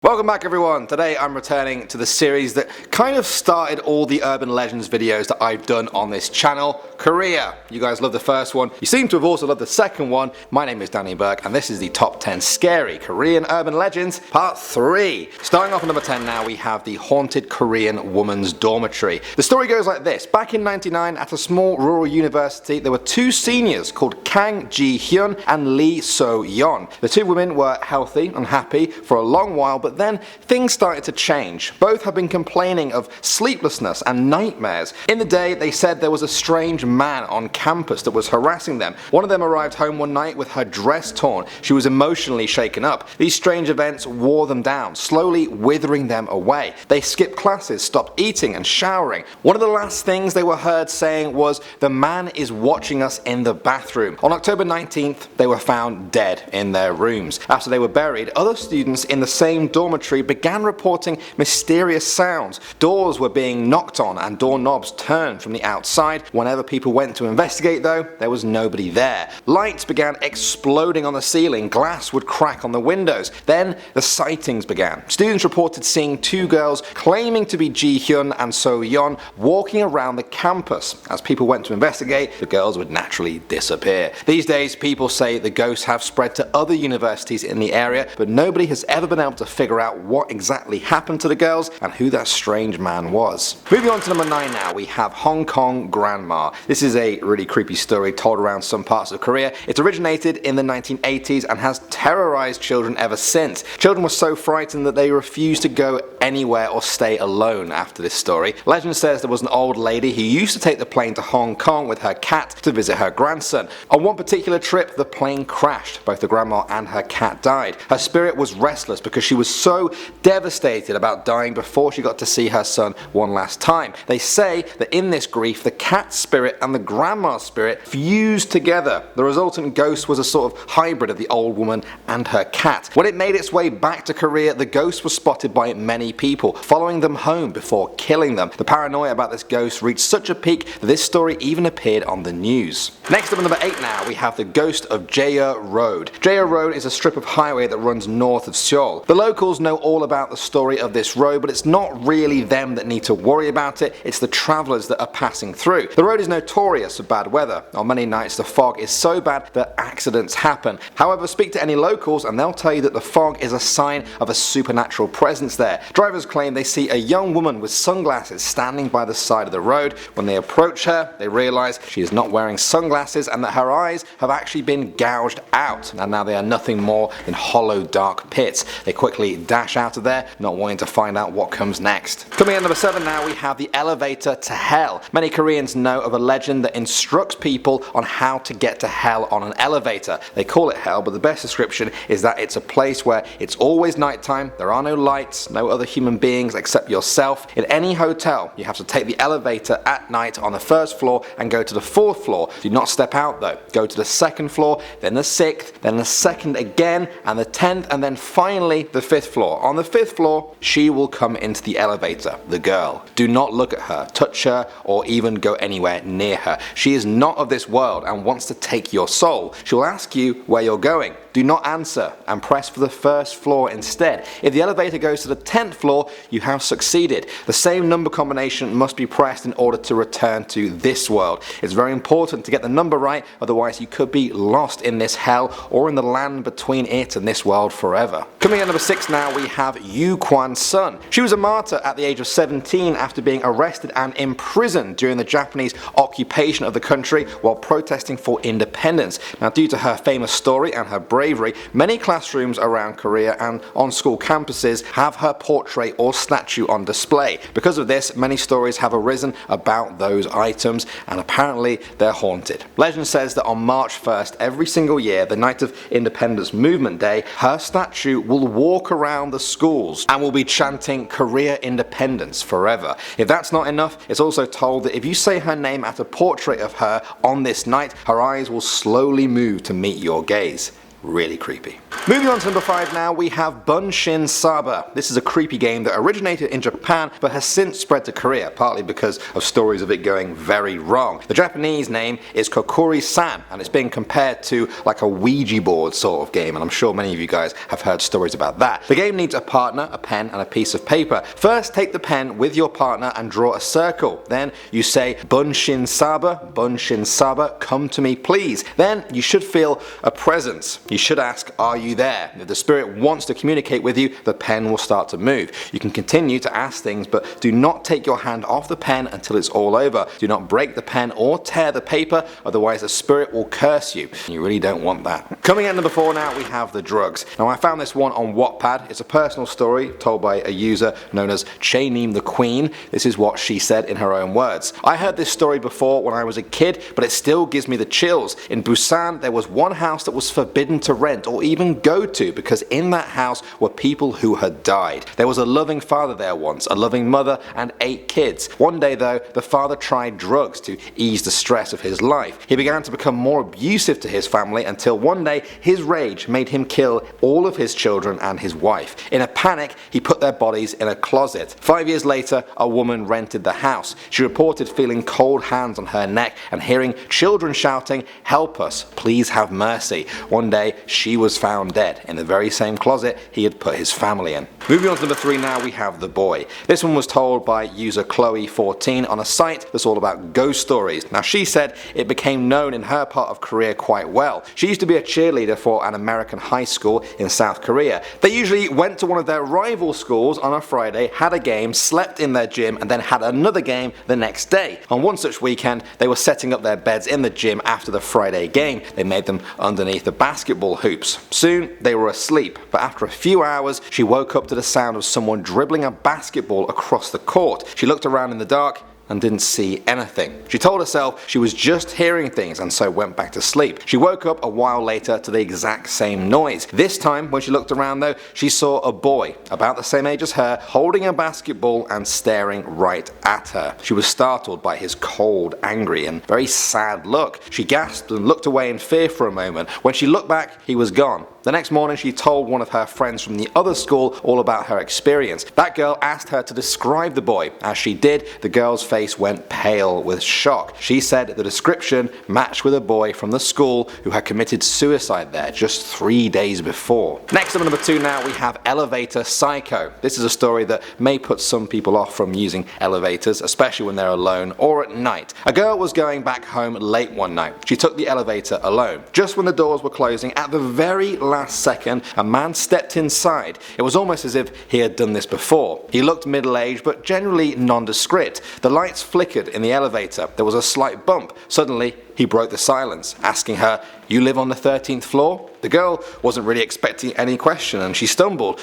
Welcome back everyone. Today I'm returning to the series that kind of started all the urban legends videos that I've done on this channel, Korea. You guys loved the first one. You seem to have also loved the second one. My name is Danny Burke and this is the top 10 scary Korean urban legends part 3. Starting off at number 10 now, we have the haunted Korean woman's dormitory. The story goes like this. Back in '99 at a small rural university there were two seniors called Kang Ji-hyun and Lee So-yeon. The two women were healthy and happy for a long while, but then things started to change. Both have been complaining of sleeplessness and nightmares. In the day they said there was a strange man on campus that was harassing them. One of them arrived home one night with her dress torn. She was emotionally shaken up. These strange events wore them down, slowly withering them away. They skipped classes, stopped eating and showering. One of the last things they were heard saying was, "The man is watching us in the bathroom." On October 19th they were found dead in their rooms. After they were buried, other students in the same dormitory began reporting mysterious sounds. Doors were being knocked on and doorknobs turned from the outside. Whenever people went to investigate though, there was nobody there. Lights began exploding on the ceiling, glass would crack on the windows. Then the sightings began. Students reported seeing two girls claiming to be Ji-hyun and So-yeon walking around the campus. As people went to investigate, the girls would naturally disappear. These days people say the ghosts have spread to other universities in the area, but nobody has ever been able to figure out what exactly happened to the girls and who that strange man was. Moving on to number 9 now, we have Hong Kong Grandma. This is a really creepy story told around some parts of Korea. It originated in the 1980s and has terrorized children ever since. Children were so frightened that they refused to go anywhere or stay alone after this story. Legend says there was an old lady who used to take the plane to Hong Kong with her cat to visit her grandson. On one particular trip the plane crashed. Both the grandma and her cat died. Her spirit was restless because she was so devastated about dying before she got to see her son one last time. They say that in this grief the cat's spirit and the grandma's spirit fused together. The resultant ghost was a sort of hybrid of the old woman and her cat. When it made its way back to Korea, the ghost was spotted by many people, following them home before killing them. The paranoia about this ghost reached such a peak that this story even appeared on the news. Next up at number 8 now, we have the ghost of JAYU Road. JAYU Road is a strip of highway that runs north of Seoul. The locals know all about the story of this road, but it's not really them that need to worry about it, it's the travellers that are passing through. The road is notorious for bad weather. On many nights the fog is so bad that accidents happen. However, speak to any locals and they'll tell you that the fog is a sign of a supernatural presence there. Drivers claim they see a young woman with sunglasses standing by the side of the road. When they approach her, they realise she is not wearing sunglasses and that her eyes have actually been gouged out, and now they are nothing more than hollow dark pits. They quickly dash out of there, not wanting to find out what comes next. Coming in number 7 now, we have the elevator to hell. Many Koreans know of a legend that instructs people on how to get to hell on an elevator. They call it hell, but the best description is that it's a place where it's always nighttime, there are no lights, no other human beings except yourself. In any hotel, you have to take the elevator at night on the 1st floor and go to the 4th floor. Do not step out though. Go to the 2nd floor, then the 6th, then the 2nd again, and the 10th, and then finally the 5th floor. On the 5th floor, she will come into the elevator, the girl. Do not look at her, touch her, or even go anywhere near her. She is not of this world and wants to take your soul. She will ask you where you're going. Do not answer and press for the 1st floor instead. If the elevator goes to the 10th floor, you have succeeded. The same number combination must be pressed in order to return to this world. It's very important to get the number right, otherwise you could be lost in this hell or in the land between it and this world forever. Coming in at number 6 now, we have KWAN's son. She was a martyr at the age of 17 after being arrested and imprisoned during the Japanese occupation of the country while protesting for independence. Now, due to her famous story and her bravery, many classrooms around Korea and on school campuses have her portrait or statue on display. Because of this, many stories have arisen about those items, and apparently they're haunted. Legend says that on March 1st every single year, the night of Independence Movement Day, her statue will walk around the schools and will be chanting "Korea Independence forever." If that's not enough, it's also told that if you say her name at a portrait of her on this night, her eyes will slowly move to meet your gaze. really creepy. Moving on to number 5 now, we have Bunshinsaba. This is a creepy game that originated in Japan but has since spread to Korea, partly because of stories of it going very wrong. The Japanese name is Kokuri-san, and it's been compared to like a Ouija board sort of game, and I'm sure many of you guys have heard stories about that. The game needs a partner, a pen, and a piece of paper. First, take the pen with your partner and draw a circle. Then you say, Bunshinsaba, Bunshinsaba, come to me please. Then you should feel a presence. You should ask, are you there? If the spirit wants to communicate with you, the pen will start to move. You can continue to ask things, but do not take your hand off the pen until it's all over. Do not break the pen or tear the paper, otherwise the spirit will curse you. You really don't want that. Coming at number 4 now, we have the drugs. Now I found this one on Wattpad. It's a personal story told by a user known as JAYU the Queen. This is what she said in her own words. I heard this story before when I was a kid, but it still gives me the chills. In Busan, there was one house that was forbidden to rent or even go to because in that house were people who had died. There was a loving father there once, a loving mother, and 8 kids. One day though, the father tried drugs to ease the stress of his life. He began to become more abusive to his family until one day his rage made him kill all of his children and his wife. In a panic, he put their bodies in a closet. 5 years later, a woman rented the house. She reported feeling cold hands on her neck and hearing children shouting, "Help us, please have mercy." One day, she was found dead in the very same closet he had put his family in. Moving on to number 3 now, we have The Boy. This one was told by user Chloe14 on a site that's all about ghost stories. Now she said it became known in her part of Korea quite well. She used to be a cheerleader for an American high school in South Korea. They usually went to one of their rival schools on a Friday, had a game, slept in their gym, and then had another game the next day. On one such weekend, they were setting up their beds in the gym after the Friday game. They made them underneath the basketball hoops. Soon, they were asleep, but after a few hours, she woke up to the sound of someone dribbling a basketball across the court. She looked around in the dark and didn't see anything. She told herself she was just hearing things and so went back to sleep. She woke up a while later to the exact same noise. This time when she looked around though, she saw a boy about the same age as her holding a basketball and staring right at her. She was startled by his cold, angry and very sad look. She gasped and looked away in fear for a moment. When she looked back, he was gone. The next morning she told one of her friends from the other school all about her experience. That girl asked her to describe the boy. As she did, the girl's face went pale with shock. She said the description matched with a boy from the school who had committed suicide there just 3 days before. Next up at number 2 now, we have Elevator Psycho. This is a story that may put some people off from using elevators, especially when they're alone or at night. A girl was going back home late one night. She took the elevator alone. Just when the doors were closing, at the very last second, a man stepped inside. It was almost as if he had done this before. He looked middle-aged but generally nondescript. The lights flickered in the elevator. There was a slight bump. Suddenly, he broke the silence, asking her, "You live on the 13th floor?" The girl wasn't really expecting any question and she stumbled.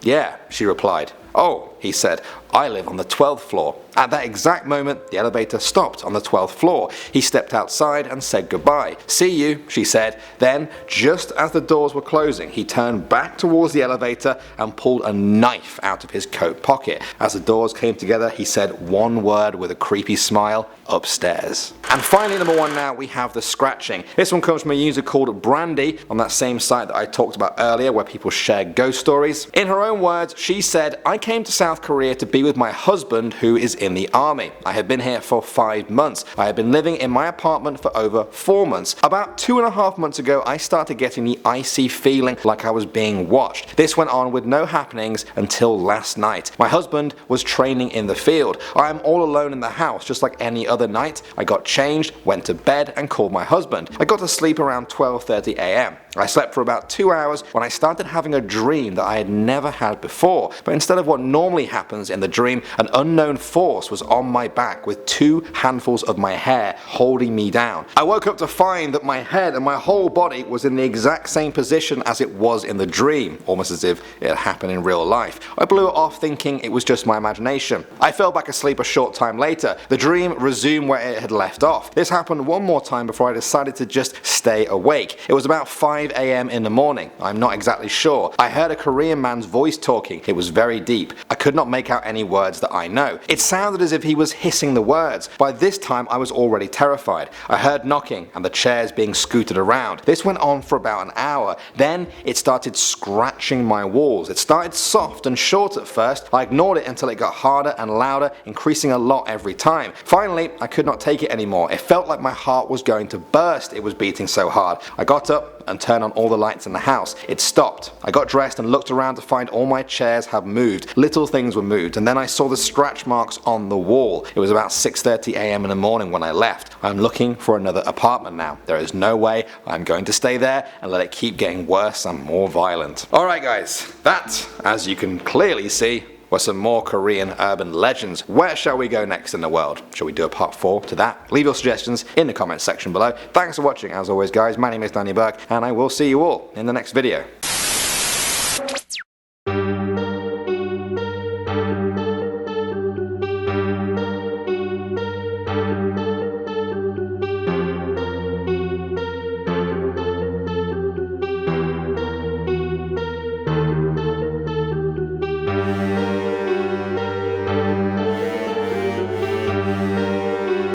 Yeah, she replied. "Oh," he said, "I live on the 12th floor." At that exact moment, the elevator stopped on the 12th floor. He stepped outside and said goodbye. "See you," she said. Then, just as the doors were closing, he turned back towards the elevator and pulled a knife out of his coat pocket. As the doors came together, he said one word with a creepy smile, "Upstairs." And finally, number 1 now, we have the scratching. This one comes from a user called Brandy on that same site that I talked about earlier where people share ghost stories. In her own words, she said, "I came to South Korea to be with my husband who is in the army. I had been here for 5 months. I had been living in my apartment for over 4 months. About 2.5 months ago, I started getting the icy feeling like I was being watched. This went on with no happenings until last night. My husband was training in the field. I am all alone in the house just like any other night. I got changed, went to bed and called my husband. I got to sleep around 12:30 a.m. I slept for about 2 hours when I started having a dream that I had never had before, but instead of what normally happens in the dream, an unknown force was on my back with 2 handfuls of my hair holding me down. I woke up to find that my head and my whole body was in the exact same position as it was in the dream, almost as if it had happened in real life. I blew it off thinking it was just my imagination. I fell back asleep a short time later. The dream resumed where it had left off. This happened one more time before I decided to just stay awake. It was about 5 5 a.m. in the morning. I'm not exactly sure. I heard a Korean man's voice talking. It was very deep. I could not make out any words that I know. It sounded as if he was hissing the words. By this time I was already terrified. I heard knocking and the chairs being scooted around. This went on for about an hour. Then it started scratching my walls. It started soft and short at first. I ignored it until it got harder and louder, increasing a lot every time. Finally, I could not take it anymore. It felt like my heart was going to burst. It was beating so hard. I got up and turned on all the lights in the house. It stopped. I got dressed and looked around to find all my chairs had moved. Little things were moved, and then I saw the scratch marks on the wall. It was about 6:30 a.m. in the morning when I left. I'm looking for another apartment now. There is no way I'm going to stay there and let it keep getting worse and more violent. Alright guys, that, as you can clearly see, were some more Korean urban legends. Where shall we go next in the world? Shall we do a part 4 to that? Leave your suggestions in the comments section below. Thanks for watching as always guys, my name is Danny Burke and I will see you all in the next video.